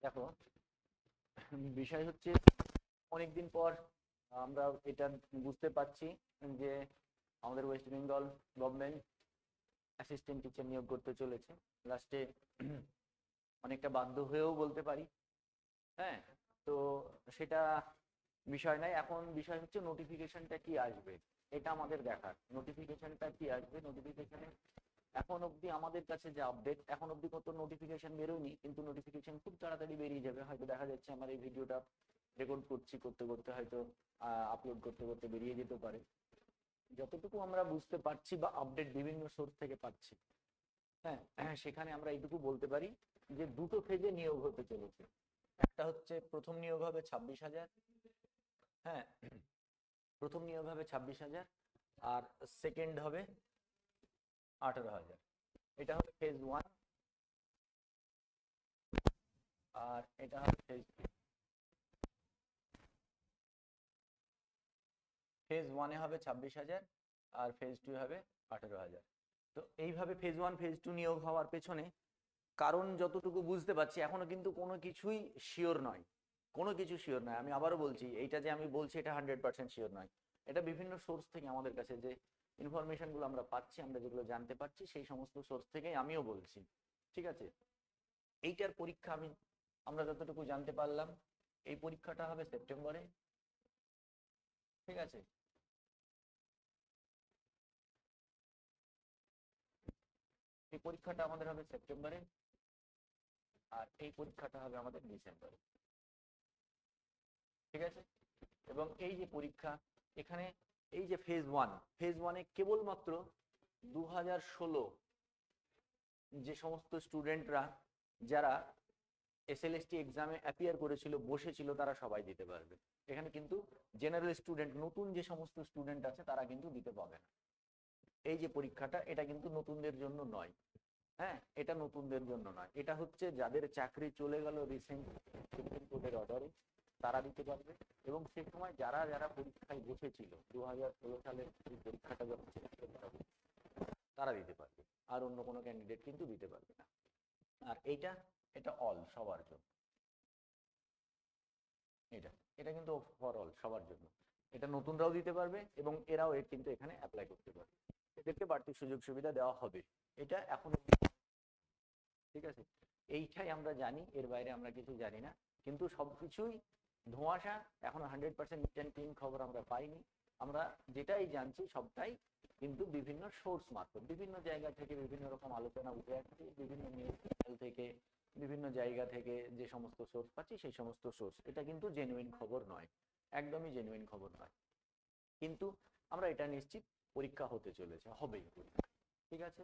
দেখো, বিষয় হচ্ছে অনেকদিন পর আমরা এটা বুঝতে পারছি যে আমাদের West Bengal government assistant teacher নিয়োগ করতে চলেছে লাস্টে। অনেকটা বাধ্য হয়েও বলতে পারি। হ্যাঁ, তো সেটা বিষয় নাই, এখন বিষয় হচ্ছে নোটিফিকেশনটা কি আসবে, এটা আমাদের দেখার। নোটিফিকেশনটা কি আসবে, নোটিফিকেশনে এখন অবধি আমাদের কাছে যে আপডেট, এখন অবধি কত নোটিফিকেশন বেরোয়নি, কিন্তু নোটিফিকেশন খুব তাড়াতাড়ি বেরিয়ে যাবে। হয়তো দেখা যাচ্ছে আমার এই ভিডিওটা রেকর্ড করছি, করতে করতে হয়তো আপলোড করতে করতে বেরিয়ে যেতে পারে। যতটুকু আমরা বুঝতে পারছি বা আপডেট বিভিন্ন সোর্স থেকে পাচ্ছি, হ্যাঁ, সেখানে আমরা এইটুকু বলতে পারি যে দুটো ফেজে নিয়োগ হতে চলেছে। একটা হচ্ছে প্রথম নিয়োগ হবে 26,000। হ্যাঁ, প্রথম নিয়োগ হবে 26,000, আর সেকেন্ড হবে 18,000। এটা হবে ফেজ 1, আর এটা হবে ফেজ 2। ফেজ 1-এ হবে 26,000, আর ফেজ 2 হবে 18,000। তো এইভাবে ফেজ 1 ফেজ 2 নিয়োগ হওয়ার পেছনে কারণ যতটুকু বুঝতে পারছি, এখনো কিন্তু কোনো কিছুই শিওর নয়। কোনো কিছু শিওর নয়, আমি আবারও বলছি, এইটা যে আমি বলছি এটা 100% শিওর নয়। এটা বিভিন্ন সোর্স থেকে আমাদের কাছে যে ইনফরমেশনগুলো আমরা পাচ্ছি, আমরা যেগুলো জানতে পারছি, সেই সমস্ত সোর্স থেকেই আমিও বলছি। ঠিক আছে, এইটার পরীক্ষা আমরা যতটুকু জানতে পারলাম, এই পরীক্ষাটা হবে সেপ্টেম্বরে। ঠিক আছে, এই পরীক্ষাটা আমাদের হবে সেপ্টেম্বরে, আর এই পরীক্ষাটা হবে আমাদের ডিসেম্বরে। ঠিক আছে, এবং এই যে পরীক্ষা, এখানে এই যে ফেজ ওয়ানে কেবলমাত্র 2016 যে সমস্ত স্টুডেন্টরা যারা এসএলএসটি এক্সামে অ্যাপিয়ার করেছিল, বসেছিল, তারা সবাই দিতে পারবে। এখানে কিন্তু জেনারেল স্টুডেন্ট, নতুন যে সমস্ত স্টুডেন্ট আছে, তারা কিন্তু দিতে পাবে না। এই যে পরীক্ষাটা, এটা কিন্তু নতুনদের জন্য নয়। হ্যাঁ, এটা নতুনদের জন্য নয়, এটা হচ্ছে যাদের চাকরি চলে গেল রিসেন্ট সুপ্রিম কোর্টের অর্ডারে, তারা দিতে পারবে। এবং সে সময় যারা যারা পরীক্ষায় বসেছিল 2016 সালের এই পরীক্ষাটা যখন ছিল, তারা দিতে পারবে। আর অন্য কোনো ক্যান্ডিডেট কিন্তু দিতে পারবে না। আর এটা সবার জন্য। এটা এটা কিন্তু ফর অল, সবার জন্য। এটা নতুনরাও দিতে পারবে এবং এরাও কিন্তু এখানে অ্যাপ্লাই করতে পারবে। এদেরকে বাড়তি সুযোগ সুবিধা দেওয়া হবে। এটা এখনো, ঠিক আছে, এইটাই আমরা জানি, এর বাইরে আমরা কিছু জানি না। কিন্তু সবকিছুই ধোঁয়াশা, এখনো 100% নিট অ্যান্ড ক্লিন খবর আমরা পাইনি। আমরা যেটাই জানছি সবটাই কিন্তু বিভিন্ন সোর্স মারফত, বিভিন্ন জায়গা থেকে বিভিন্ন রকম আলোচনা উঠে আসছে, বিভিন্ন নিউজ চ্যানেল থেকে, বিভিন্ন জায়গা থেকে যে সমস্ত সোর্স পাচ্ছি, সেই সমস্ত সোর্স। এটা কিন্তু জেনুইন খবর নয়, একদমই জেনুইন খবর নয়। কিন্তু আমরা এটা নিশ্চিত, পরীক্ষা হতে চলেছে, হবেই পরীক্ষা। ঠিক আছে,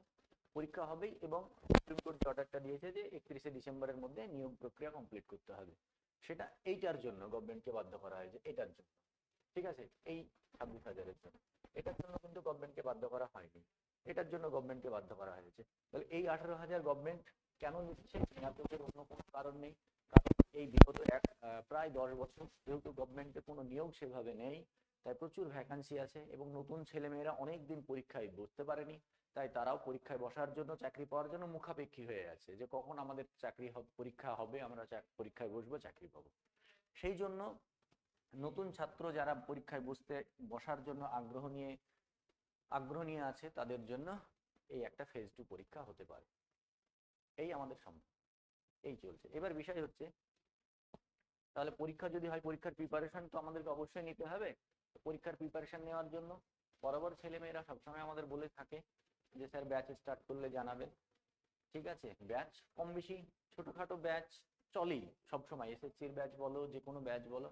পরীক্ষা হবেই, এবং সুপ্রিম কোর্ট যে অর্ডারটা দিয়েছে যে 31শে ডিসেম্বরের মধ্যে নিয়োগ প্রক্রিয়া কমপ্লিট করতে হবে, সেটা এইটার জন্য গভর্নমেন্টকে বাধ্য করা হয়েছে, এটার জন্য। ঠিক আছে, এই 26,000-এর জন্য। এটার জন্য কিন্তু গভর্নমেন্টকে বাধ্য করা হয়নি, এটার জন্য গভর্নমেন্টকে বাধ্য করা হয়েছে। তাহলে এই 18,000 গভর্নমেন্ট কেন নিচ্ছে? নেওয়ার অন্য কোনো কারণ নেই। কারণ এই বিগত প্রায় 10 বছর যেহেতু গভর্নমেন্টের কোনো নিয়োগ সেভাবে নেই, তাই প্রচুর ভ্যাকান্সি আছে, এবং নতুন ছেলেমেয়েরা অনেক দিন পরীক্ষায় বসতে পারেনি, তাই তারাও পরীক্ষায় বসার জন্য, চাকরি পাওয়ার জন্য মুখাপেক্ষী হয়ে আছে যে কখন আমাদের চাকরি পরীক্ষা হবে, আমরা পরীক্ষায় বসবো, চাকরি পাবো। সেই জন্য নতুন ছাত্র যারা পরীক্ষায় বসার জন্য আগ্রহ নিয়ে আছে, তাদের জন্য এই একটা ফেজ 2 পরীক্ষা হতে পারে। এই আমাদের এই চলছে। এবার বিষয় হচ্ছে, তাহলে পরীক্ষা যদি হয়, পরীক্ষার প্রিপারেশন তো আমাদেরকে অবশ্যই নিতে হবে। পরীক্ষার প্রিপারেশন নেওয়ার জন্য বরাবর ছেলেমেয়েরা সবসময় আমাদের বলে থাকে যে স্যার ব্যাচ স্টার্ট করলে জানাবেন। ঠিক আছে, ব্যাচ কম বেশি ছোটখাটো ব্যাচ চলেই সবসময়, এসএসসির ব্যাচ বলো, যে কোনো ব্যাচ বলো,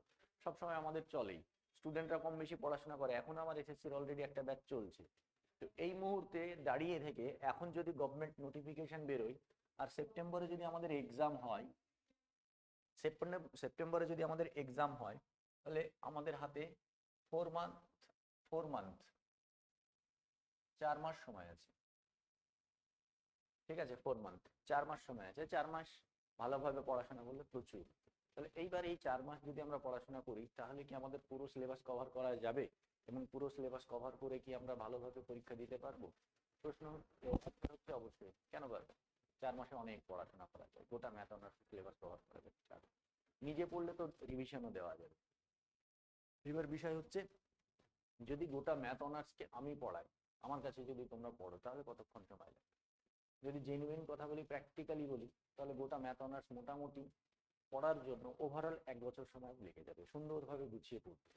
সবসময় আমাদের চলেই। স্টুডেন্টরা কম বেশি পড়াশোনা করে, এখন আমার এসএসসির অলরেডি একটা ব্যাচ চলছে। তো এই মুহূর্তে দাঁড়িয়ে থেকে এখন যদি গভর্নমেন্ট নোটিফিকেশন বেরোয়, আর সেপ্টেম্বরে যদি আমাদের এক্সাম হয়, সেপ্টেম্বরে যদি আমাদের এক্সাম হয়, তাহলে আমাদের হাতে 4 মান্থ 4 মান্থ 4 মাস সময় আছে। ঠিক আছে, 4 মান্থ 4 মাস সময় আছে, 4 মাস ভালোভাবে পড়াশোনা করলে প্রচুর। তাহলে এইবার এই 4 মাস যদি আমরা পড়াশোনা করি, তাহলে কি আমাদের পুরো সিলেবাস কভার করা যাবে? এবং পুরো সিলেবাস কভার করে কি আমরা ভালোভাবে পরীক্ষা দিতে পারবো? প্রশ্ন হচ্ছে অবশ্যই, কেন পারবো? 4 মাসে অনেক পড়াশোনা করা যায়, গোটা ম্যাথ অনার্স সিলেবাস কভার করা যায়। নিজে পড়লে তো রিভিশনও দেওয়া যাবে। এবার বিষয় হচ্ছে যদি গোটা ম্যাথ অনার্সকে আমি পড়াই, আমার কাছে যদি তোমরা পড়ো, তাহলে কতক্ষণ সময় লাগে? যদি জেনুইন কথা বলি, প্র্যাকটিক্যালি বলি, তাহলে গোটা ম্যাথ অনার্স মোটামুটি পড়ার জন্য ওভারঅল 1 বছর সময় লেগে যাবে সুন্দরভাবে গুছিয়ে পড়তে।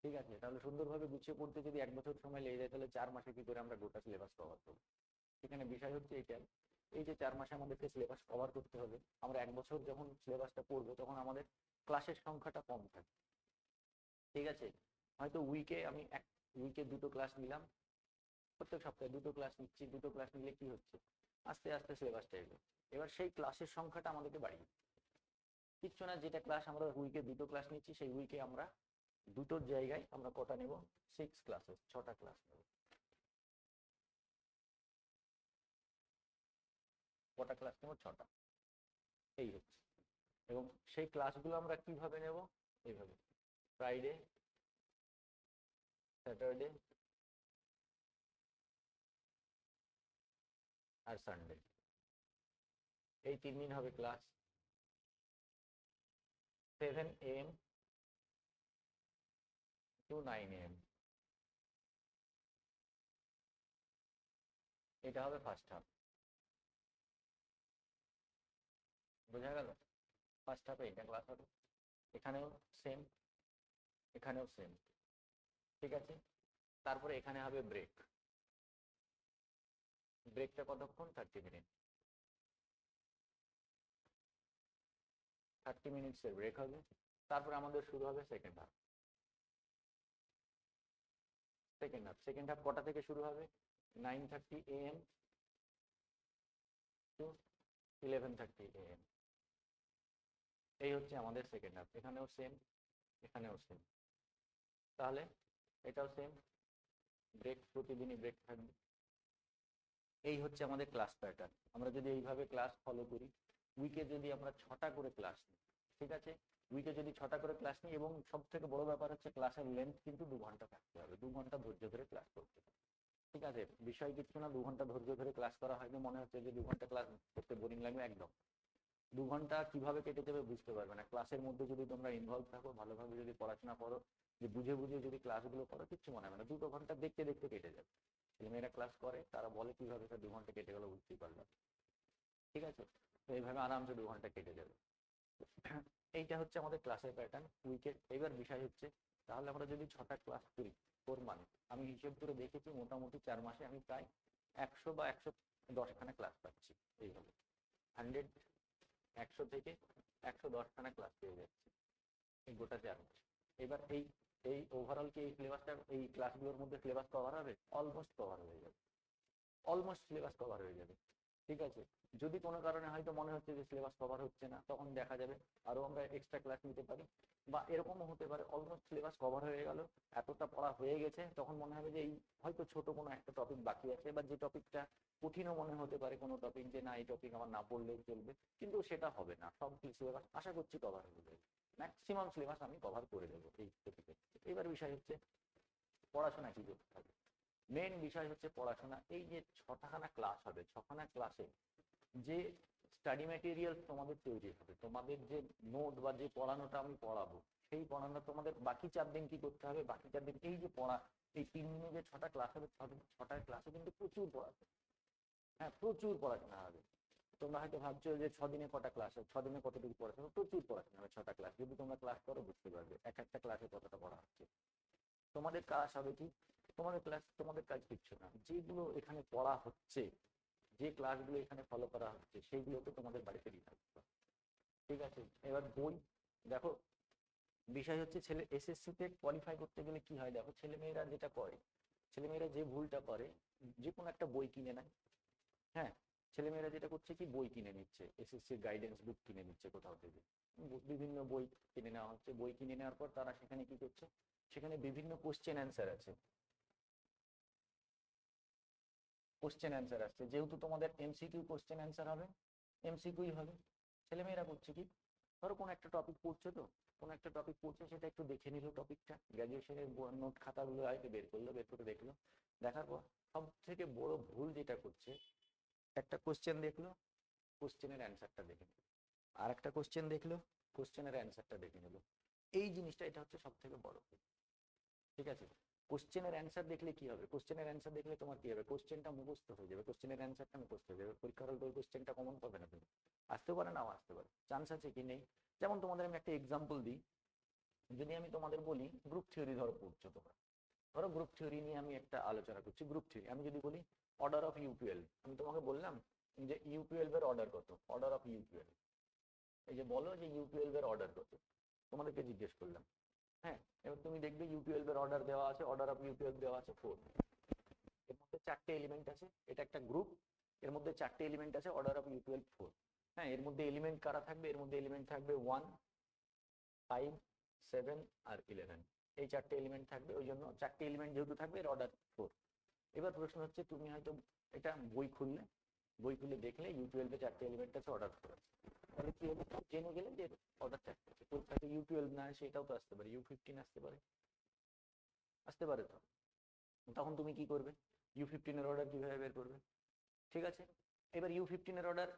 ঠিক আছে, তাহলে সুন্দরভাবে গুছিয়ে পড়তে যদি 1 বছর সময় লেগে যায়, তাহলে 4 মাসে কি করে আমরা গোটা সিলেবাস কভার করবো? এখানে বিষয় হচ্ছে এইটা, এই যে 4 মাসে আমাদেরকে সিলেবাস কভার করতে হবে, আমরা 1 বছর যখন সিলেবাসটা পড়বো তখন আমাদের ক্লাসের সংখ্যাটা কম থাকে। ঠিক আছে, হয়তো আমি এক উইকে 2টো ক্লাস নিলাম, প্রত্যেক সপ্তাহে 2টো ক্লাস নিচ্ছি। 2টো ক্লাস নিলে কি হচ্ছে, আস্তে আস্তে সিলেবাসটা এলো। এবার সেই ক্লাসের সংখ্যাটা আমাদেরকে বাড়িয়ে কিচ্ছু না, যেটা ক্লাস আমরা উইকে 2টো ক্লাস নিচ্ছি, সেই উইকে আমরা 2টোর জায়গায় আমরা কটা নেব, 6 ক্লাসেস, 6টা ক্লাস নেব। কটা ক্লাস নেব, 6টা। এই হচ্ছে, এবং সেই ক্লাসগুলো আমরা কিভাবে নেব, এইভাবে ফ্রাইডে, স্যাটারডে আর সানডে, এই 3 দিন হবে ক্লাস। 7 AM to 9 AM, এটা হবে ফার্স্ট হাফ। বোঝা গেল? ফার্স্ট হাফে এটা ক্লাস হবে, এখানেও সেম, এখানেও সেম। ঠিক আছে, তারপরে এখানে হবে ব্রেক। ব্রেকটা কতক্ষণ, 30 মিনিট। 30 মিনিটসের ব্রেক হবে, তারপরে আমাদের শুরু হবে সেকেন্ড হাফ। সেকেন্ড হাফ কটা থেকে শুরু হবে, 9:30 AM টু 11:30 AM। এই হচ্ছে আমাদের সেকেন্ড হাফ। এখানেও সেম, এখানেও সেম, তাহলে এটাও সেম, ব্রেক, প্রতিদিনই ব্রেক থাকবে। এই হচ্ছে আমাদের ক্লাস প্যাটার্ন। আমরা যদি এইভাবে ক্লাস ফলো করি, উইকে যদি আমরা 6টা করে ক্লাস নিই, ঠিক আছে, উইকে যদি 6টা করে ক্লাস নিই, এবং সব থেকে বড় ব্যাপার হচ্ছে ক্লাসের লেন্থ কিন্তু 2 ঘন্টা থাকতে হবে, 2 ঘন্টা ধৈর্য ধরে ক্লাস করতে হবে। ঠিক আছে, বিষয় কিছু না, 2 ঘন্টা ধৈর্য ধরে ক্লাস করা হয়নি, মনে হচ্ছে যে 2 ঘন্টা ক্লাস করতে বোরিং লাগবে, একদম 2 ঘন্টা কিভাবে কেটে যাবে বুঝতে পারবে না। ক্লাসের মধ্যে যদি তোমরা ইনভলভ থাকো, ভালোভাবে যদি পড়াশোনা করো, যে বুঝে বুঝে যদি ক্লাসগুলো করো, কিচ্ছু মনে হবে না, 2 ঘন্টা দেখতে দেখতে কেটে যাবে। ছেলেমেয়েরা ক্লাস করে, তারা বলে কিভাবে 2 ঘন্টা কেটে গেল বুঝতেই পারবে। ঠিক আছে, তো এইভাবে আরামসে 2 ঘন্টা কেটে যাবে। এইটা হচ্ছে আমাদের ক্লাসের প্যাটার্ন উইকেট। এবার বিষয় হচ্ছে, তাহলে আমরা যদি 6টা ক্লাস করি, ওর মানে আমি হিসেব করে দেখেছি মোটামুটি 4 মাসে আমি প্রায় 100 বা 110খানা ক্লাস পাচ্ছি। এইভাবে 100 থেকে 110খানা ক্লাস পেয়ে যাচ্ছি এই গোটা 4 মাস। এবার এই এই ওভারঅল কি এই সিলেবাসটা, এই ক্লাসগুলোর মধ্যে সিলেবাস কভার হবে? অলমোস্ট কভার হয়ে যাবে, অলমোস্ট সিলেবাস কভার হয়ে যাবে। ঠিক আছে, যদি কোনো কারণে হয়তো মনে হচ্ছে যে সিলেবাস কভার হচ্ছে না, তখন দেখা যাবে আরো আমরা এক্সট্রা ক্লাস নিতে পারি, বা এরকমও হতে পারে অলমোস্ট সিলেবাস কভার হয়ে গেল, এতটা পড়া হয়ে গেছে, তখন মনে হবে যে এই হয়তো ছোট কোনো একটা টপিক বাকি আছে, বা যে টপিকটা কঠিনও মনে হতে পারে কোনো টপিক, যে না এই টপিক আমার না পড়লেও চলবে, কিন্তু সেটা হবে না। সব সিলেবাস আশা করছি কভার হয়ে যাবে, ম্যাক্সিমাম সিলেবাস আমি কভার করে দেবো এই টপিকে। এবার বিষয় হচ্ছে পড়াশোনা কি করতে হবে। মেন বিষয় হচ্ছে পড়াশোনা। এই যে 6খানা ক্লাস হবে, 6খানা ক্লাসে যে স্টাডি ম্যাটেরিয়াল তোমাদের তৈরি হবে, তোমাদের যে নোট বা যে পড়ানোটা আমি পড়াবো, সেই পড়ানো তোমাদের বাকি 4 দিন কি করতে হবে, বাকি 4 দিন এই যে পড়া, এই 3 দিনে যে 6টা ক্লাস হবে, 6টা ক্লাসে কিন্তু প্রচুর পড়াশোনা, হ্যাঁ প্রচুর পড়াশোনা হবে। তোমরা হয়তো ভাবছো যে 6 দিনে কটা ক্লাস হবে, 6 দিনে কতটুকু পড়াশোনা, প্রচুর পড়াশোনা হবে 6টা ক্লাস। যদি তোমরা ক্লাস করো বুঝতে পারবে এক একটা ক্লাসে কতটা পড়া হচ্ছে। তোমাদের কাজ হবে কি, তোমাদের কাজ কিচ্ছু না, যেগুলো এখানে পড়া হচ্ছে, যে ক্লাসগুলো এখানে ফলো করা হচ্ছে, সেইগুলোকে তোমাদের বাড়িতে দিতে হবে। ঠিক আছে, এবার বই দেখো, বিষয় হচ্ছে ছেলে এসএসসি তে কোয়ালিফাই করতে গেলে কি হয়, দেখো ছেলেমেয়েরা যেটা করে, ছেলেমেয়েরা যে ভুলটা করে, যে কোনো একটা বই কিনে নেয়। হ্যাঁ, ছেলেমেয়েরা যেটা করছে কি, বই কিনে নিচ্ছে, এসএসসির গাইডেন্স বুক কিনে নিচ্ছে কোথাও থেকে, বিভিন্ন বই কিনে নেওয়া হচ্ছে। বই কিনে নেওয়ার পর তারা সেখানে কি করছে, সেখানে বিভিন্ন কোশ্চেন অ্যান্সার আছে, কোশ্চেন অ্যান্সার আসছে, যেহেতু তোমাদের এমসিকিউ কোশ্চেন অ্যান্সার হবে, এমসিকিউই হবে। ছেলেমেয়েরা করছে কি, ধরো কোনো একটা টপিক পড়ছে, তো কোনো একটা টপিক পড়ছে, সেটা একটু দেখে নিল, টপিকটা গ্র্যাজুয়েশনের নোট খাতাগুলো হয়তো বের করলো, বের করে দেখলো, দেখার পর সব থেকে বড় ভুল যেটা করছে, একটা কোশ্চেন দেখলো, কোশ্চেনের অ্যান্সারটা দেখে নিল, আর একটা কোশ্চেন দেখলো, কোশ্চেনের অ্যান্সারটা দেখে নিল। এই জিনিসটা এটা হচ্ছে সব থেকে বড়। ঠিক আছে, কোশ্চেনের অ্যান্সার দেখলে কি হবে, কোশ্চেনের অ্যান্সার দেখলে তোমার কি হবে, কোশ্চেনটা মুখস্থ হয়ে যাবে, কোশ্চেনের অ্যান্সারটা মুখস্থ হয়ে যাবে, পরীক্ষার হল কোশ্চেনটা কমন পাবে না তুমি, আসতে পারে নাও আসতে পারে, চান্স আছে কি নেই। যেমন তোমাদের আমি একটা এক্সাম্পল দিই, যদি আমি তোমাদের বলি গ্রুপ থিওরি ধরো পড়ছো তোমরা, ধরো গ্রুপ থিওরি নিয়ে আমি একটা আলোচনা করছি, গ্রুপ থিওরি আমি যদি বলি অর্ডার অফ ইউ12, আমি তোমাকে বললাম যে ইউ12 এর অর্ডার কত, অর্ডার অফ ইউ12, এই যে বলো যে ইউ12 এর অর্ডার কত, তোমাদেরকে জিজ্ঞেস করলাম। হ্যাঁ, এবার তুমি দেখবে ইউ12 এর অর্ডার দেওয়া আছে, অর্ডার অফ ইউ12 দেওয়া আছে 4, এর মধ্যে 4টে এলিমেন্ট আছে, এটা একটা গ্রুপ, এর মধ্যে 4টে এলিমেন্ট আছে, অর্ডার অফ ইউ12 4। হ্যাঁ, এর মধ্যে এলিমেন্ট কারা থাকবে, এর মধ্যে এলিমেন্ট থাকবে 1, 5, 7 আর 11, এই 4টে এলিমেন্ট থাকবে, ওই জন্য 4টে এলিমেন্ট যেহেতু থাকবে এর অর্ডার 4। এবার প্রশ্ন হচ্ছে তুমি হয়তো এটা বই খুললে, বই খুলে দেখলে ইউ12 এ 4টে এলিমেন্ট আছে, অর্ডার 4 আছে, তাহলে কি হলো, জেনে গেলে যে অর্ডার 4টে আছে। পরীক্ষাতে ইউ12 না আসে এটাও তো আসতে পারে, ইউ15 আসতে পারে, আসতে পারে তো, তখন তুমি কি করবে, ইউ15 এর অর্ডার কিভাবে বের করবে। ঠিক আছে, এবার ইউ15 এর অর্ডার,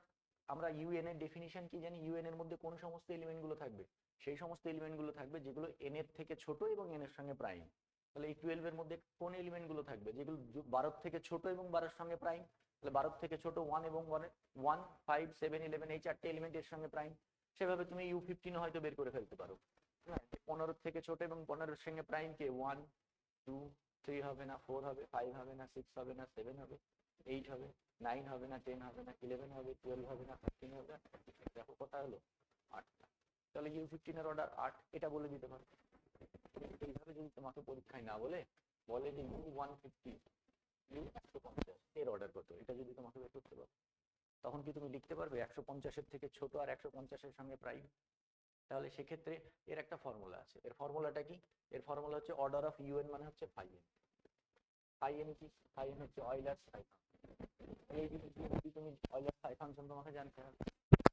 আমরা ইউএন এর ডেফিনিশন কি জানি, ইউএন এর মধ্যে কোন সমস্ত এলিমেন্ট গুলো থাকবে, সেই সমস্ত এলিমেন্ট গুলো থাকবে যেগুলো এন এর থেকে ছোট এবং এন এর সঙ্গে প্রাইম। তাহলে এই 12 এর মধ্যে কোন এলিমেন্ট গুলো থাকবে, যেগুলো 12 থেকে ছোট এবং 12 এর সঙ্গে প্রাইম, তাহলে 12 থেকে ছোট 1 এবং 1, 5, 7, 11, এই 4টে এলিমেন্ট এর সঙ্গে প্রাইম। সেভাবে তুমি ইউ15 হয়তো বের করে ফেলতে পারো। হ্যাঁ, 15 থেকে ছোট এবং 15 এর সঙ্গে প্রাইম কে 1, 2, 3 হবে না, 4 হবে, 5 হবে না, 6 হবে না, 7 হবে, 8 হবে, 9 হবে না, 10 হবে না, 11 হবে, 12 হবে না, 13 হবে না, দেখো কত হলো, 8টা। তাহলে ইউ15 এর অর্ডার 8, এটা বলে দিতে পারো। এইভাবে যদি তোমাকে পরীক্ষায় না বলে, বলে যে ইউ150, ইউ150 এর অর্ডার কত, এটা যদি তোমাকে বের করতে পারো, তখন কি তুমি লিখতে পারবে 150-এর থেকে ছোট আর 150-এর সঙ্গে প্রাইম। তাহলে সেক্ষেত্রে এর একটা ফর্মুলা আছে, এর ফর্মুলাটা কি, এর ফর্মুলা হচ্ছে অর্ডার অফ ইউএন মানে হচ্ছে ফাই এন। ফাই এন কি, ফাই এন হচ্ছে অয়লার্স ফাই ফাংশন। এই জিনিসগুলো যদি তুমি অয়লার্স ফাই ফাংশন তোমাকে জানতে হবে,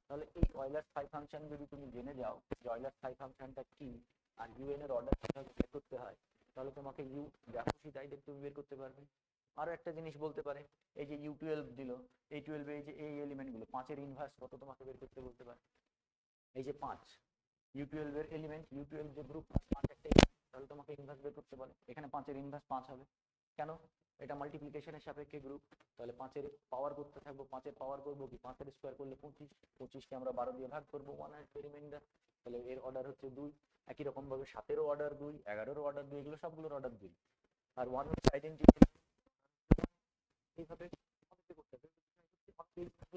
তাহলে এই অয়লার্স ফাই ফাংশন যদি তুমি জেনে যাও যে অয়লার্স ফাই ফাংশনটা কি আর ইউএন এর অর্ডার কিভাবে বের করতে হয়, তাহলে তোমাকে ইউ যা খুশি তাই দেখে তুমি বের করতে পারবে। আরো একটা জিনিস বলতে পারে, এই যে ইউ12 দিল, এই 12 এই যে এই এলিমেন্ট গুলো 5-এর ইনভার্স কত তোমাকে বের করতে বলতে পারে, এই যে 5 ইউ12 এর এলিমেন্ট, ইউ12 যে গ্রুপ 5 একটা, তাহলে তোমাকে ইনভার্স বের করতে বলে, এখানে 5-এর ইনভার্স 5 হবে, কেন, এটা মাল্টিপ্লিকেশনের সাপেক্ষে গ্রুপ, তাহলে 5-এর পাওয়ার করতে থাকবো, 5-এর পাওয়ার করবো কি, 5-এর স্কোয়ার করলে 25, 25কে আমরা 12 দিয়ে ভাগ করবো, 1 আসবে রিমাইন্ডার, তাহলে এর অর্ডার হচ্ছে 2। একই রকম ভাবে 7-এরও অর্ডার 2, 11-এরও অর্ডার 2, এগুলো সবগুলোর অর্ডার 2। আর 1 হচ্ছে আইডেন্টিটি, এইভাবে করতে হবে,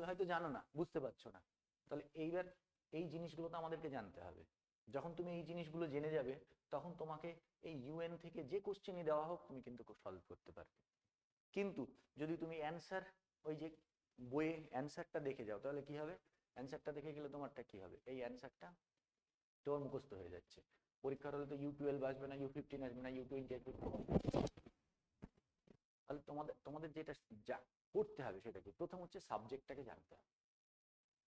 হয়তো জানো না, বুঝতে পারছো না, তাহলে এইবার এই জিনিসগুলো তো আমাদেরকে জানতে হবে। যখন তুমি এই জিনিসগুলো জেনে যাবে, তখন তোমাকে এই ইউএন থেকে যে কোশ্চেনই দেওয়া হোক তুমি কিন্তু সলভ করতে পারবে। কিন্তু যদি তুমি অ্যান্সার, ওই যে বইয়ে অ্যান্সারটা দেখে যাও, তাহলে কি হবে, অ্যান্সারটা দেখে গেলে তোমারটা কি হবে, এই অ্যান্সারটা তোমার মুখস্থ হয়ে যাচ্ছে, পরীক্ষার হলে তো ইউ12 আসবে না, ইউ15 আসবে না, ইউ20 আসবে, তাহলে তোমাদের তোমাদের যেটা যা পড়তে হবে সেটা কি, প্রথম হচ্ছে সাবজেক্টটাকে জানতে হবে।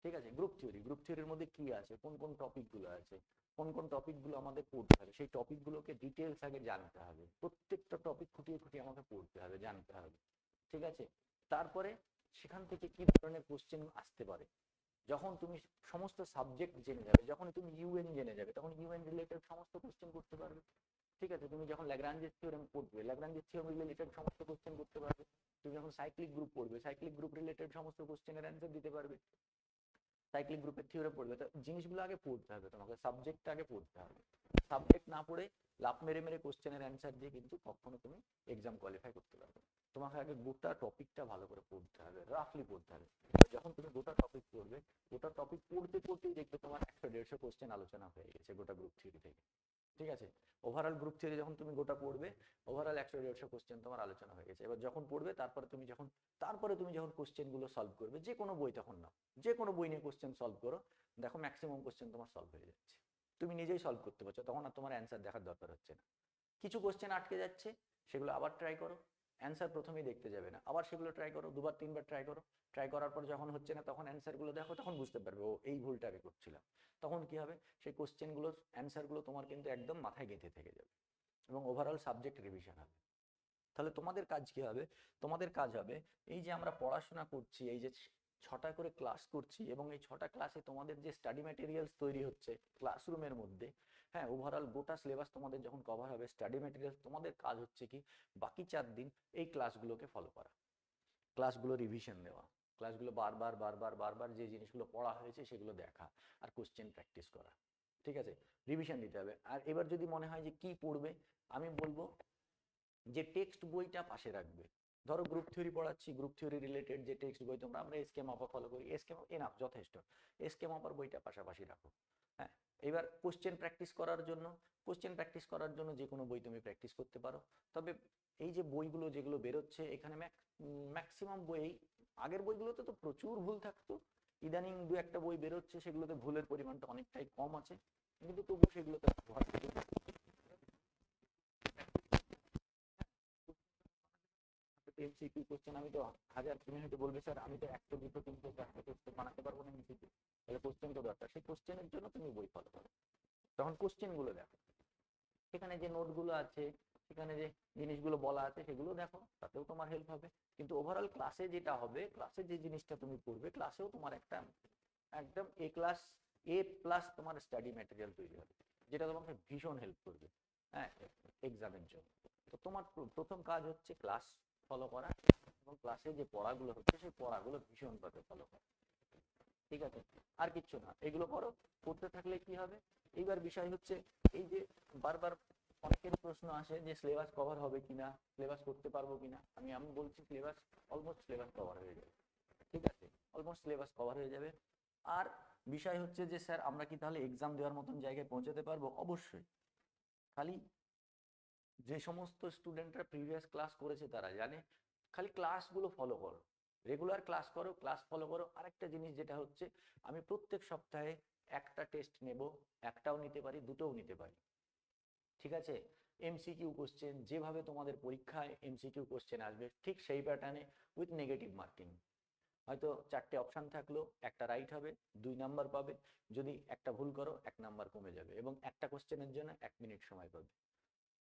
ঠিক আছে, গ্রুপ থিওরি, গ্রুপ থিওরির মধ্যে কি আছে, কোন কোন টপিকগুলো আছে, কোন কোন টপিকগুলো আমাদের পড়তে হবে, সেই টপিকগুলোকে ডিটেলস আগে জানতে হবে, প্রত্যেকটা টপিক খুঁটিয়ে খুঁটিয়ে আমাকে পড়তে হবে, জানতে হবে। ঠিক আছে, তারপরে সেখান থেকে কি ধরনের কোশ্চেন আসতে পারে, যখন তুমি সমস্ত সাবজেক্ট জেনে যাবে, যখন তুমি ইউএন জেনে যাবে, তখন ইউএন রিলেটেড সমস্ত কোশ্চেন করতে পারবে। ঠিক আছে, তুমি যখন ল্যাগ্রাঞ্জের থিওরেম পড়বে, ল্যাগ্রাঞ্জের থিওরেম রিলেটেড সমস্ত কোশ্চেন করতে পারবে। তুমি যখন সাইক্লিক গ্রুপ পড়বে, সাইক্লিক গ্রুপ রিলেটেড সমস্ত কোশ্চেনের অ্যান্সার দিতে পারবে। সাইক্লিক গ্রুপের থিওরি পড়বে, তো জিনিসগুলো আগে পড়তে হবে, তোমাকে সাবজেক্টটা আগে পড়তে হবে। সাবজেক্ট না পড়ে লাফ মেরে মেরে কোশ্চেনের অ্যান্সার দিয়ে কিন্তু কখনো তুমি এক্সাম কোয়ালিফাই করতে পারবে। তোমাকে আগে গোটা টপিকটা ভালো করে পড়তে হবে, রাফলি পড়তে হবে। যখন তুমি গোটা টপিক পড়বে, গোটা টপিক পড়তে পড়তেই দেখবে তোমার 100-150 কোশ্চেন আলোচনা হয়ে গেছে গোটা গ্রুপ থিওরি থেকে। ঠিক আছে, ওভারঅল গ্রুপ থিওরি যখন তুমি গোটা পড়বে, ওভারঅল 100-150 কোশ্চেন তোমার আলোচনা হয়ে গেছে। এবার যখন পড়বে, তারপরে তুমি যখন কোশ্চেন গুলো সলভ করবে, যে কোনো বই, তখন না, যে কোনো বই নিয়ে কোশ্চেন সলভ করো, দেখো ম্যাক্সিমাম কোশ্চেন তোমার সলভ হয়ে যাচ্ছে, তুমি নিজেই সলভ করতে পারছো, তখন আর তোমার অ্যান্সার দেখার দরকার হচ্ছে না। কিছু কোশ্চেন আটকে যাচ্ছে, সেগুলো আবার ট্রাই করো, অ্যান্সার প্রথমেই দেখতে যাবে না, আবার সেগুলো ট্রাই করো, 2বার 3বার ট্রাই করো, ট্রাই করার পর যখন হচ্ছে না, তখন অ্যান্সারগুলো দেখো, তখন বুঝতে পারবে ও এই ভুলটা আমি করছিলাম। তখন কি হবে, সেই কোশ্চেনগুলো অ্যান্সারগুলো তোমার কিন্তু একদম মাথায় গেঁথে থেকে যাবে এবং ওভারঅল সাবজেক্ট রিভিশন হবে। তাহলে তোমাদের কাজ কি হবে? তোমাদের কাজ হবে এই যে আমরা পড়াশোনা করছি, এই যে 6টা করে ক্লাস করছি, এবং এই 6টা ক্লাসে তোমাদের যে স্টাডি ম্যাটেরিয়ালস তৈরি হচ্ছে ক্লাসরুমের মধ্যে, হ্যাঁ, ওভারঅল গোটা সিলেবাস তোমাদের যখন কভার হবে, স্টাডি ম্যাটেরিয়ালস, তোমাদের কাজ হচ্ছে কি বাকি 4 দিন এই ক্লাসগুলোকে ফলো করা, ক্লাসগুলো রিভিশন দেওয়া, ক্লাসগুলো বারবার বারবার বারবার যে জিনিসগুলো পড়া হয়েছে সেগুলো দেখা, আর কোশ্চেন প্র্যাকটিস করা। ঠিক আছে, রিভিশন দিতে হবে। আর এবার যদি মনে হয় যে কি পড়বে, আমি বলবো যে টেক্সট বইটা পাশে রাখবে। ধরো গ্রুপ থিওরি পড়াচ্ছি, গ্রুপ থিওরি রিলেটেড যে টেক্সট বই, তোমরা আমরা এসকে মাপা ফলো করি, এসকে এনাফ, যথেষ্ট। এসকে মাপার বইটা পাশাপাশি রাখো। হ্যাঁ, এবার কোশ্চেন প্র্যাকটিস করার জন্য যে কোনো বই তুমি প্র্যাকটিস করতে পারো। তবে এই যে বইগুলো যেগুলো বেরোচ্ছে এখানে ম্যাক্সিমাম বই, আগের বইগুলোতে তো প্রচুর ভুল থাকতো, ইদানিং 2-1টা বই বেরোচ্ছে সেগুলোতে ভুলের পরিমাণটা অনেকটাই কম আছে, কিন্তু তবু সেগুলোতে এমসিকিউ কোশ্চেন, আমি তো হাজার, তুমি হয়তো বলবে স্যার আমি তো 100, 200, 300, 400 কোশ্চেন বানাতে পারবো না এমসিকিউ, তাহলে কোশ্চেন তো দরকার। সেই কোশ্চেনের জন্য তুমি বই ফলো করো, তখন কোশ্চেন গুলো দেখো, সেখানে যে নোটগুলো আছে, সেখানে যে জিনিসগুলো বলা আছে সেগুলো দেখো, তাতেও তোমার হেল্প হবে। কিন্তু ওভারঅল ক্লাসে যেটা হবে, ক্লাসে যে জিনিসটা তুমি পড়বে, ক্লাসেও তোমার একটা একদম A+ তোমার স্টাডি ম্যাটেরিয়াল তৈরি হবে, যেটা তোমাকে ভীষণ হেল্প করবে, হ্যাঁ, এক্সামের জন্য। তো তোমার প্রথম কাজ হচ্ছে ক্লাস ফলো করা, এবং ক্লাসে যে পড়াগুলো হচ্ছে সেই পড়াগুলো ভীষণভাবে ফলো করা। ঠিক আছে, আর কিচ্ছু না, এগুলো করো। করতে থাকলে কি হবে, এইবার বিষয় হচ্ছে এই যে বারবার অনেকের প্রশ্ন আসে যে সিলেবাস কভার হবে কিনা, সিলেবাস করতে পারবো কিনা। আমি বলছি অলমোস্ট সিলেবাস কভার হয়ে যাবে। ঠিক আছে, অলমোস্ট সিলেবাস কভার হয়ে যাবে। আর বিষয় হচ্ছে যে স্যার আমরা কি তাহলে এক্সাম দেওয়ার মতন জায়গায় পৌঁছাতে পারবো? অবশ্যই। খালি যে সমস্ত স্টুডেন্টরা প্রিভিয়াস ক্লাস করেছে তারা জানে, খালি ক্লাসগুলো ফলো করো, রেগুলার ক্লাস করো, ক্লাস ফলো করো। আরেকটা জিনিস যেটা হচ্ছে, আমি প্রত্যেক সপ্তাহে একটা টেস্ট নেব, একটাও নিতে পারি, দুটোও নিতে পারি। ঠিক আছে, এমসিকিউ কোশ্চেন, যেভাবে তোমাদের পরীক্ষায় এমসিকিউ কোশ্চেন আসবে ঠিক সেই প্যাটার্নে, উইথ নেগেটিভ মার্কিং। হয়তো 4টে অপশান থাকলো, একটা রাইট হবে, 2 নাম্বার পাবে। যদি একটা ভুল করো 1 নাম্বার কমে যাবে, এবং একটা কোশ্চেনের জন্য 1 মিনিট সময় পাবে।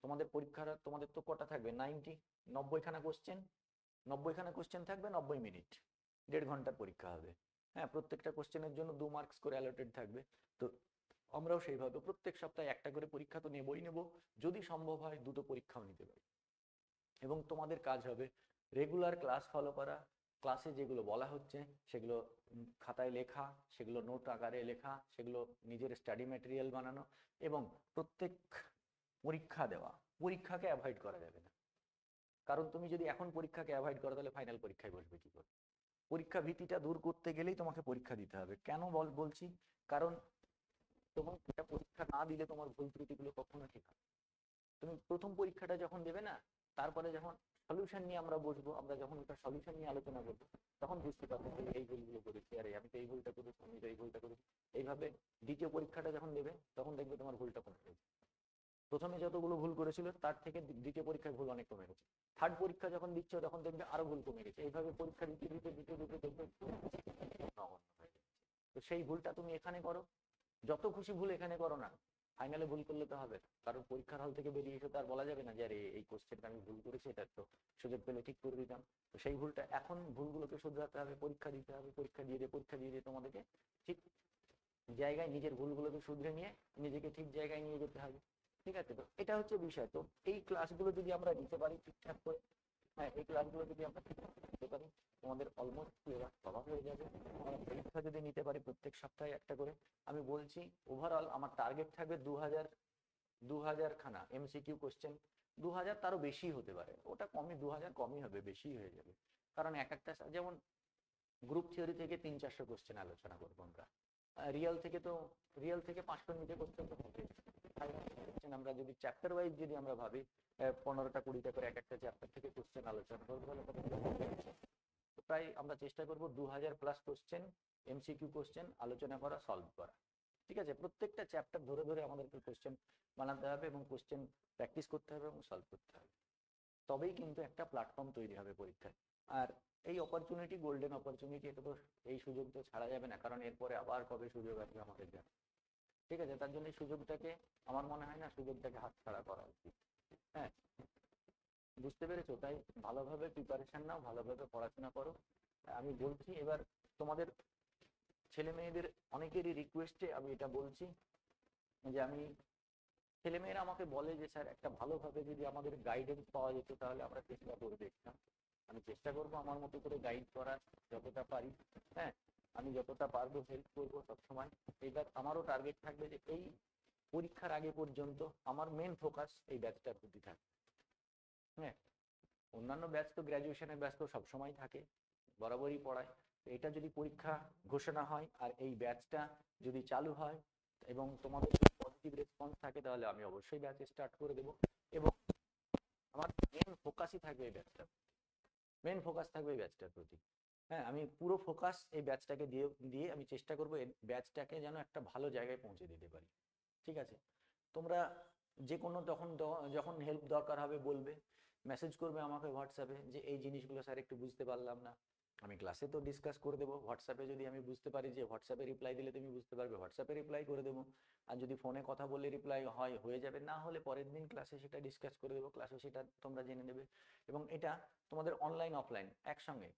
তোমাদের পরীক্ষার তোমাদের তো কটা থাকবে, 90খানা কোশ্চেন, 90খানা কোশ্চেন থাকবে, 90 মিনিট, 1.5 ঘন্টার পরীক্ষা হবে। হ্যাঁ, প্রত্যেকটা কোশ্চেনের জন্য 2 মার্কস করে অ্যালোটেড থাকবে। তো আমরাও সেইভাবে প্রত্যেক সপ্তাহে একটা করে পরীক্ষা তো নেবই নেব, যদি সম্ভব হয় দুটো পরীক্ষাও নিতে পারি। এবং তোমাদের কাজ হবে রেগুলার ক্লাস ফলো করা, ক্লাসে যেগুলো বলা হচ্ছে সেগুলো খাতায় লেখা, সেগুলো নোট আকারে লেখা, সেগুলো নিজের স্টাডি ম্যাটেরিয়াল বানানো, এবং প্রত্যেক পরীক্ষা দেওয়া। পরীক্ষাকে অ্যাভয়েড করা যাবে না, কারণ তুমি যদি এখন পরীক্ষাকে অ্যাভয়েড করো তাহলে ফাইনাল পরীক্ষায় বসবে কি করে? পরীক্ষা ভীতিটা দূর করতে গেলেই তোমাকে পরীক্ষা দিতে হবে। কেন বলছি, কারণ তোমার এটা পরীক্ষা না দিলে তোমার ভুল ত্রুটিগুলো কখনো ঠিক হবে। তুমি প্রথম পরীক্ষাটা যখন দেবে না, তারপরে যখন সলিউশন নিয়ে আমরা বসবো, আমরা যখন একটা সলিউশন নিয়ে আলোচনা করবো, তখন বুঝতে পারবো যে এই ভুলগুলো করেছি, আরে আমি তো এই ভুলটা করেছি, আমি তো এই ভুলটা করেছি। এইভাবে দ্বিতীয় পরীক্ষাটা যখন দেবে তখন দেখবে তোমার ভুলটা কমে গেছে, প্রথমে যতগুলো ভুল করেছিল তার থেকে দ্বিতীয় পরীক্ষায় ভুল অনেক কমে গেছে। থার্ড পরীক্ষা যখন দিচ্ছ তখন দেখবে আরো ভুল কমে গেছে। এইভাবে পরীক্ষা দিতে দিতে দিতে দিতে দেখবে নগণ্য হয়ে যাচ্ছে। তো সেই ভুলটা তুমি এখানে করো, যত খুশি ভুল এখানে করো না, ফাইনালে ভুল করলে তো হবে। কারণ পরীক্ষার হল থেকে বেরিয়ে এসে তো আর বলা যাবে না যে আরে এই কোশ্চেনটা আমি ভুল করেছি, এটা তো সুযোগ পেলে ঠিক করে দিতাম। তো সেই ভুলটা এখন, ভুলগুলোকে শুধরাতে হবে, পরীক্ষা দিতে হবে, পরীক্ষা দিয়ে দিয়ে তোমাদেরকে ঠিক জায়গায় নিজের ভুলগুলোকে শুধরে নিয়ে নিজেকে ঠিক জায়গায় নিয়ে যেতে হবে। ঠিক আছে, তো এটা হচ্ছে বিষয়। তো এই ক্লাসগুলো যদি আমরা নিতে পারি ঠিকঠাক করে, হ্যাঁ, এই ক্লাসগুলো যদি আমরা ঠিকঠাক নিতে পারি, তোমাদের অলমোস্ট সিলেবাস কভার হয়ে যাবে। আমরা পরীক্ষা যদি নিতে পারি প্রত্যেক সপ্তাহে একটা করে, আমি বলছি ওভারঅল আমার টার্গেট থাকবে 2000 খানা এমসিকিউ কোশ্চেন। 2000, তারও বেশি হতে পারে, ওটা কমই, 2000 কমই হবে, বেশি হয়ে যাবে। কারণ এক একটা, যেমন গ্রুপ থিওরি থেকে 300-400 কোশ্চেন আলোচনা করবো আমরা, রিয়েল থেকে 500 নিচে কোশ্চেন তো হবে। আমরা যদি চ্যাপ্টার ওয়াইজ যদি আমরা ভাবি, 15টা 20টা করে এক একটা চ্যাপ্টার থেকে কোশ্চেন আলোচনা করবো, প্রায় আমরা চেষ্টা করবো 2000+ কোশ্চেন, এমসিকিউ কোশ্চেন আলোচনা করা, সলভ করা। ঠিক আছে, প্রত্যেকটা চ্যাপ্টার ধরে ধরে আমাদেরকে কোশ্চেন বানাতে হবে, এবং কোশ্চেন প্র্যাকটিস করতে হবে, এবং সলভ করতে হবে। তবেই কিন্তু একটা প্ল্যাটফর্ম তৈরি হবে পরীক্ষায়। আর এই অপরচুনিটি, গোল্ডেন অপরচুনিটি, এটা তো, এই সুযোগ তো ছাড়া যাবে না, কারণ এরপরে আবার কবে সুযোগ আসবে আমাদের জন্য। ঠিক আছে, তার জন্য এই সুযোগটাকে, আমার মনে হয় না সুযোগটাকে হাতছাড়া করা উচিত। হ্যাঁ, বুঝতে পেরেছো? তাই ভালোভাবে প্রিপারেশন নাও, ভালোভাবে পড়াশোনা করো। আমি বলছি এবার তোমাদের ছেলে মেয়েদের অনেকেরই রিকোয়েস্টে আমি এটা বলছি যে আমি, ছেলেমেয়েরা আমাকে বলে যে স্যার একটা ভালোভাবে যদি আমাদের গাইডেন্স পাওয়া যেত তাহলে আমরা চেষ্টা করে দেখতাম। আমি চেষ্টা করবো আমার মতো করে গাইড করার যতটা পারি। হ্যাঁ, আমি যতটা পারবো হেল্প করবো সবসময়। এবার আমারও টার্গেট থাকবে যে এই পরীক্ষার আগে পর্যন্ত আমার মেন ফোকাস এই ব্যাচটার প্রতি থাকবে। হ্যাঁ, অন্যান্য ব্যাচ তো গ্র্যাজুয়েশনের ব্যাচ তো সবসময় থাকে, বরাবরই পড়ায়। এটা যদি পরীক্ষা ঘোষণা হয় আর এই ব্যাচটা যদি চালু হয় এবং তোমাদের পজিটিভ রেসপন্স থাকে তাহলে আমি অবশ্যই ব্যাচ স্টার্ট করে দেবো। এবং আমার মেন ফোকাসই থাকবে এই ব্যাচটা, মেন ফোকাস থাকবে এই ব্যাচটার প্রতি। হ্যাঁ, আমি পুরো ফোকাস এই ব্যাচটাকে দিয়ে দিয়ে আমি চেষ্টা করবো এই ব্যাচটাকে যেন একটা ভালো জায়গায় পৌঁছে দিতে পারি। ঠিক আছে? তোমরা যে কোনো তখন যখন হেল্প দরকার হবে বলবে, মেসেজ করবে আমাকে হোয়াটসঅ্যাপে যে এই জিনিসগুলো স্যার একটু বুঝতে পারলাম না। আমি ক্লাসে তো ডিসকাস করে দেবো, হোয়াটসঅ্যাপে যদি আমি বুঝতে পারি যে হোয়াটসঅ্যাপে রিপ্লাই দিলে তুমি বুঝতে পারবে, হোয়াটসঅ্যাপে রিপ্লাই করে দেবো। আর যদি ফোনে কথা বললে রিপ্লাই হয় হয়ে যাবে, না হলে পরের দিন ক্লাসে সেটা ডিসকাস করে দেবো, ক্লাসে সেটা তোমরা জেনে নেবে। এবং এটা তোমাদের অনলাইন অফলাইন একসঙ্গে,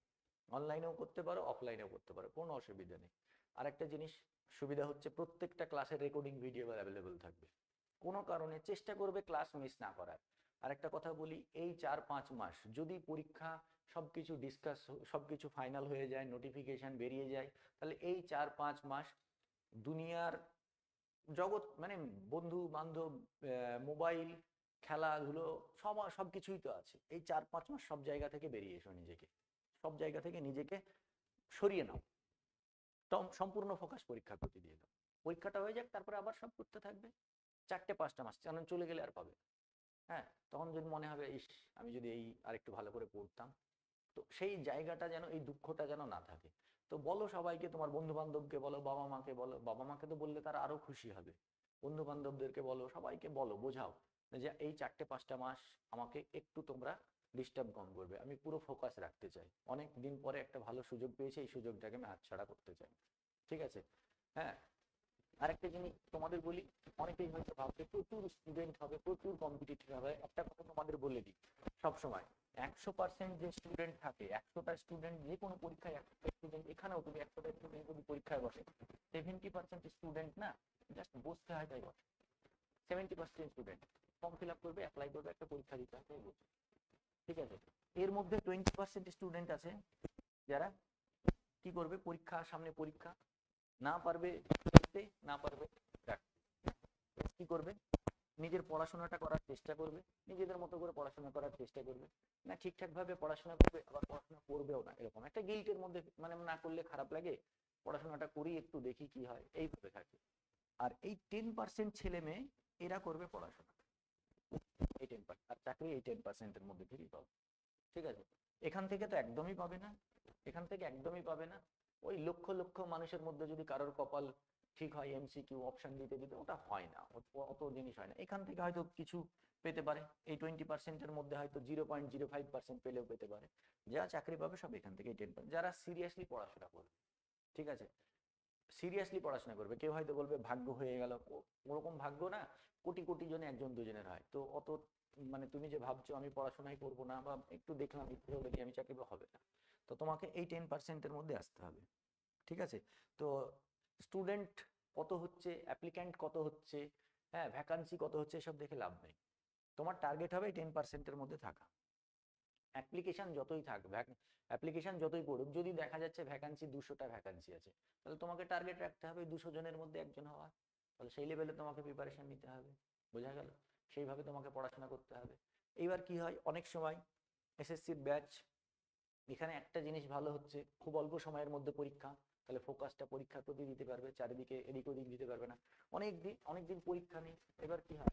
অনলাইনেও করতে পারো অফলাইনেও করতে পারো, কোনো অসুবিধা নেই। আরেকটা জিনিস সুবিধা হচ্ছে প্রত্যেকটা ক্লাসের রেকর্ডিং ভিডিও অ্যাভেলেবেল থাকবে। কোনো কারণে চেষ্টা করবে ক্লাস মিস না করার। আরেকটা কথা বলি, এই 4-5 মাস যদি পরীক্ষা সবকিছু ডিসকাস, সবকিছু ফাইনাল হয়ে যায়, নোটিফিকেশন বেরিয়ে যায়, তাহলে এই 4-5 মাস দুনিয়ার জগৎ মানে বন্ধু বান্ধব, মোবাইল, খেলাধুলো, সবকিছুই তো আছে। এই 4-5 মাস সব জায়গা থেকে বেরিয়ে এসো, নিজেকে সব জায়গা থেকে নিজেকে সরিয়ে নাও, সম্পূর্ণ ফোকাস পরীক্ষার প্রতি দিয়ে দাও। পরীক্ষাটা হয়ে যাক, তারপরে আবার সব করতে থাকবে। 4-5টা মাস কারণ চলে গেলে আর পাবে। হ্যাঁ, তখন যদি মনে হবে ইস আমি যদি এই আরেকটু ভালো করে পড়তাম, তো সেই জায়গাটা যেন, এই দুঃখটা যেন না থাকে। তো বলো সবাইকে, তোমার বন্ধু বান্ধবকে বলো, বাবা মাকে বলো, বাবা মাকে তো বললে তারা আরো খুশি হবে। বন্ধু বান্ধবদেরকে বলো, সবাইকে বলো, বোঝাও যে এই 4-5টা মাস আমাকে একটু তোমরা ডিস্টার্ব কম করবে, আমি পুরো ফোকাস রাখতে চাই, অনেক দিন পরে একটা ভালো সুযোগ পেয়েছি, এই সুযোগটাকে আমি হাতছাড়া করতে চাই। ঠিক আছে? হ্যাঁ, আরেকটা জিনিস তোমাদের বলি, অনেকেই হয়তো ভাবছে প্রচুর স্টুডেন্ট হবে, প্রচুর কম্পিটিটিভ হবে। একটা কথা তোমাদের বলে দিই, সবসময় 100% যে স্টুডেন্ট থাকে, 100টা স্টুডেন্ট যে কোনো পরীক্ষায়, 100টা স্টুডেন্ট এখানেও তুমি 100টা স্টুডেন্ট যদি পরীক্ষায় বসে, 70% স্টুডেন্ট না জাস্ট বসতে হয় তাই বসে। 70% স্টুডেন্ট ফর্ম ফিল আপ করবে, অ্যাপ্লাই করবে, একটা পরীক্ষা দিতে হবে, বসে। ঠিক আছে? এর মধ্যে 20% স্টুডেন্ট আছে যারা কি করবে, পরীক্ষা সামনে, পরীক্ষা না পারবে করতে, না পারবে রাখতে, কি করবে, নিজের পড়াশোনাটা করার চেষ্টা করবে, নিজেদের মতো করে পড়াশোনা করার চেষ্টা করবে, না ঠিকঠাক ভাবে পড়াশোনা করবে, আবার পড়াশোনা করবেও না, এরকম একটা গিল্টের মধ্যে, মানে না করলে খারাপ লাগে, পড়াশোনাটা করি একটু দেখি কি হয়, এইভাবে থাকে। আর এই 10% ছেলে মেয়ে এরা করবে পড়াশোনা, এই 10%, আর চাকরি এই 10%-এর মধ্যে থেকেই পাবে। ঠিক আছে? এখান থেকে তো একদমই পাবে না, এখান থেকে একদমই পাবে না। ওই লক্ষ লক্ষ মানুষের মধ্যে যদি কারোর কপাল ঠিক হয় এমসিকিউ অপশন দিতে দিতে, ওটা হয় না, অত জিনিস হয় না। এখান থেকে হয়তো কিছু পেতে পারে, এই 20%-এর মধ্যে হয়তো 0.05% পেলেও পেতে পারে। যারা চাকরি পাবে সব এখান থেকে 10%, যারা সিরিয়াসলি পড়াশোনা করবে। ঠিক আছে? সিরিয়াসলি পড়াশোনা করবে। কেউ হয়তো বলবে ভাগ্য হয়ে গেল, ওরকম ভাগ্য না, কোটি কোটি জনে একজন দুজনের হয়। তো অত মানে তুমি যে ভাবছো আমি পড়াশোনাই করবো না বা একটু দেখলাম ইচ্ছে হলে দিয়ে আমি চাকরি পাবো, হবে না। তো তোমাকে এই 10%-এর মধ্যে আসতে হবে। ঠিক আছে? তো স্টুডেন্ট কত হচ্ছে, অ্যাপ্লিক্যান্ট কত হচ্ছে, হ্যাঁ ভ্যাকান্সি কত হচ্ছে, এসব দেখে লাভ নেই। তোমার টার্গেট হবে 10%-এর মধ্যে থাকা। অ্যাপ্লিকেশন যতই থাক, অ্যাপ্লিকেশন যতই পড়ুক, যদি দেখা যাচ্ছে ভ্যাকান্সি 200টা ভ্যাকান্সি আছে, তাহলে তোমাকে টার্গেট রাখতে হবে 200 জনের মধ্যে একজন হওয়া। তাহলে সেই লেভেলে তোমাকে প্রিপারেশন নিতে হবে। বোঝা গেল? সেইভাবে তোমাকে পড়াশোনা করতে হবে। এইবার কি হয়, অনেক সময় এসএসসির ব্যাচ, এখানে একটা জিনিস ভালো হচ্ছে, খুব অল্প সময়ের মধ্যে পরীক্ষা, তাহলে ফোকাসটা পরীক্ষার প্রতি দিতে পারবে, চারিদিকে এদিক ওদিক দিতে পারবে না। অনেক দিন পরীক্ষা নেই। এবার কি হয়,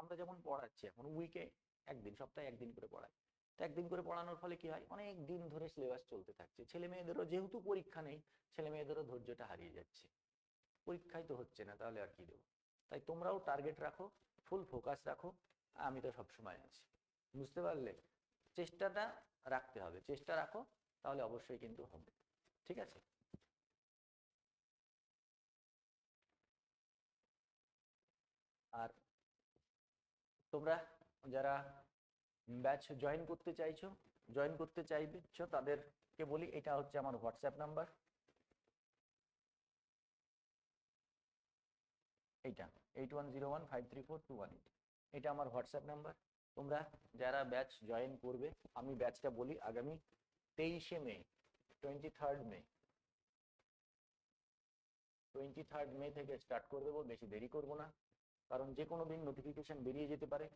আমরা যেমন পড়াচ্ছি এখন উইকে একদিন, সপ্তাহে একদিন করে পড়াই। তো একদিন করে পড়ানোর ফলে কি হয়, অনেক দিন ধরে সিলেবাস চলতে থাকছে, ছেলে মেয়েদেরও যেহেতু পরীক্ষা নেই, ছেলে মেয়েদেরও ধৈর্যটা হারিয়ে যাচ্ছে। পরীক্ষাই তো হচ্ছে না, তাহলে আর কি দেবো। তাই তোমরাও টার্গেট রাখো, ফুল ফোকাস রাখো, আমি তো সবসময় আছি। বুঝতে পারলে? চেষ্টাটা রাখতে হবে, চেষ্টা রাখো, তাহলে অবশ্যই কিন্তু হবে। ঠিক আছে? আর তোমরা যারা ব্যাচ জয়েন করতে চাইছো তাদেরকে বলি, এটা হচ্ছে আমার হোয়াটসঅ্যাপ নাম্বার, এইটা 8101534218, এটা আমার হোয়াটসঅ্যাপ নাম্বার। তোমরা যারা ব্যাচ জয়েন করবে, আমি ব্যাচটা বলি আগামী 23শে মে, 23rd মে থেকে স্টার্ট করে দেবো, বেশি দেরি করব না, কারণ যে কোনো দিন নোটিফিকেশন বেরিয়ে যেতে পারে,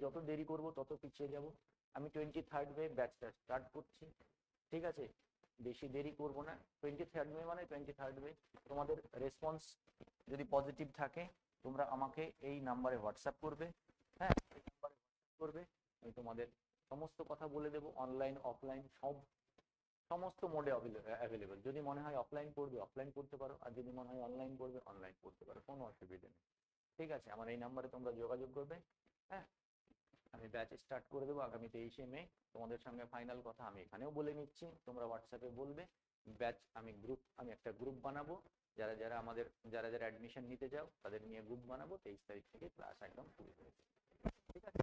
যত দেরি করব তত পিছিয়ে যাব। আমি 23rd মে ব্যাচটা স্টার্ট করছি, ঠিক আছে, বেশি দেরি করব না। 23rd মে মানে 23rd মে। তোমাদের রেসপন্স যদি পজিটিভ থাকে তোমরা আমাকে এই নাম্বারে হোয়াটসঅ্যাপ করবে, হ্যাঁ, এই নাম্বারে হোয়াটসঅ্যাপ করবে, আমি তোমাদের সমস্ত কথা বলে দেবো, অনলাইন অফলাইন সমস্ত মোডে অ্যাভেলেবেল। যদি মনে হয় অফলাইন পড়বে অফলাইন পড়তে পারো, আর যদি মনে হয় অনলাইন পড়বে অনলাইন পড়তে পারো, কোনো অসুবিধা নেই, ঠিক আছে। আমার এই নাম্বারে তোমরা যোগাযোগ করবে, হ্যাঁ, আমি ব্যাচ স্টার্ট করে দেবো আগামী 23শে মে। তোমাদের সঙ্গে ফাইনাল কথা আমি এখানেও বলে নিচ্ছি, তোমরা হোয়াটসঅ্যাপে বলবে। ব্যাচ আমি একটা গ্রুপ বানাবো, যারা অ্যাডমিশন নিতে চাও তাদের নিয়ে গ্রুপ বানাবো, 23 তারিখ থেকে ক্লাস একদম শুরু হয়েছে, ঠিক আছে।